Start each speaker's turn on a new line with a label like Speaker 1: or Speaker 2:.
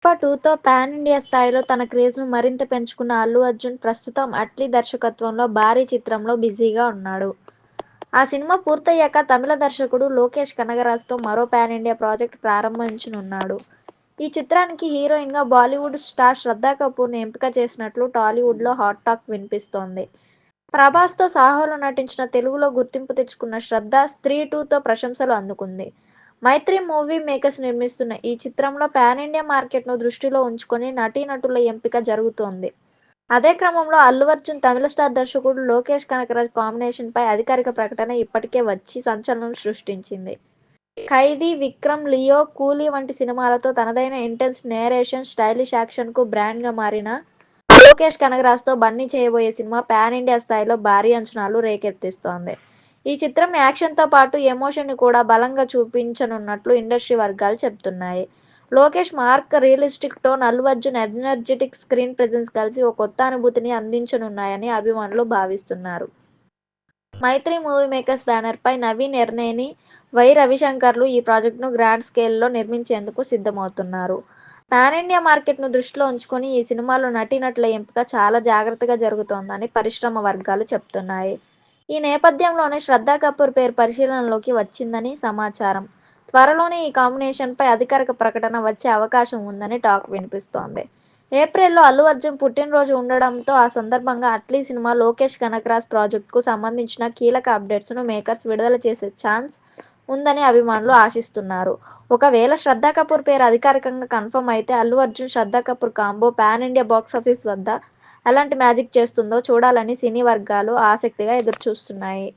Speaker 1: పుష్ప 2తో pan India స్థాయిలో తన క్రేజ్‌ను మరింత పెంచుకున్న అల్లు అర్జున్ ప్రస్తుతం అట్లీ దర్శకత్వంలో భారీ చిత్రంలో బిజీగా ఉన్నాడు. ఆ సినిమా పూర్తయ్యాక తమిళ దర్శకుడు లోకేష్ కనగరాజ్‌తో మరో పాన్ ఇండియా ప్రాజెక్ట్ ప్రారంభించనున్నాడు. ఈ చిత్రానికి హీరోయిన్‌గా బాలీవుడ్ స్టార్ శ్రద్ధా కపూర్‌ని ఎంపిక చేసినట్లు టాలీవుడ్‌లో హాట్ టాక్ వినిపిస్తోంది. ప్రభాస్‌తో సాహోలో నటించిన తెలుగులో గుర్తింపు తెచ్చుకున్న శ్రద్ధ 'స్త్రీ 2'తో ప్రశంసలు అందుకుంది. మైత్రి మూవీ మేకర్స్ నిర్మిస్తున్న ఈ చిత్రంలో పాన్ ఇండియా మార్కెట్‌ను దృష్టిలో ఉంచుకొని నటీనటుల ఎంపిక జరుగుతోంది. అదే క్రమంలో అల్లు అర్జున్, తమిళ స్టార్ దర్శకుడు లోకేష్ కనగరాజ్ కాంబినేషన్‌పై అధికారిక ప్రకటన ఇప్పటికే వచ్చి సంచలనం సృష్టించింది. 'ఖైదీ', 'విక్రమ్', 'లియో', 'కూలీ' వంటి సినిమాలతో తనదైన ఇంటెన్స్ నేరేషన్, స్టైలిష్ యాక్షన్‌కు బ్రాండ్‌గా మారిన లోకేష్ కనగరాజ్‌తో బన్నీ చేయబోయే సినిమా పాన్ ఇండియా స్థాయిలో భారీ అంచనాలు రేకెత్తిస్తోంది. ఈ చిత్రం యాక్షన్‌తో పాటు ఎమోషన్‌ని కూడా బలంగా చూపించనున్నట్లు ఇండస్ట్రీ వర్గాలు చెబుతున్నాయి. Lokesh mark realistic tone, Allu Arjun energetic screen presence కలిసి ఓ కొత్త అనుభూతిని అందించనున్నాయని అభిమానులు భావిస్తున్నారు. మైత్రి మూవీ మేకర్స్ బ్యానర్‌పై నవీన్ ఎర్నేని, వై. రవిశంకర్లు ఈ ప్రాజెక్ట్‌ను గ్రాండ్ స్కేల్‌లో నిర్మించేందుకు సిద్ధమవుతున్నారు. పాన్ ఇండియా మార్కెట్‌ను దృష్టిలో ఉంచుకొని ఈ సినిమాలో నటీనటుల ఎంపిక చాలా జాగ్రత్తగా జరుగుతోందని పరిశ్రమ వర్గాలు చెబుతున్నాయి. ఈ నేపథ్యంలోనే శ్రద్ధా కపూర్ పేరు పరిశీలనలోకి వచ్చిందని సమాచారం. త్వరలోనే ఈ కాంబినేషన్‌పై అధికారిక ప్రకటన వచ్చే అవకాశం ఉందని టాక్ వినిపిస్తోంది. ఏప్రిల్‌లో అల్లు అర్జున్ పుట్టినరోజు ఉండడంతో ఆ సందర్భంగా అట్లీ సినిమా, లోకేష్ కనగరాజ్ ప్రాజెక్ట్‌కు సంబంధించిన కీలక అప్డేట్స్‌ను మేకర్స్ విడుదల చేసే ఛాన్స్ ఉందని అభిమానులు ఆశిస్తున్నారు. ఒకవేళ శ్రద్ధా కపూర్ పేరు అధికారికంగా కన్ఫర్మ్ అయితే Allu Arjun, Shraddha Kapoor combo pan India box office వద్ద ఎలాంటి మ్యాజిక్ చేస్తుందో చూడాలని సినీ వర్గాలు ఆసక్తిగా ఎదురుచూస్తున్నాయి.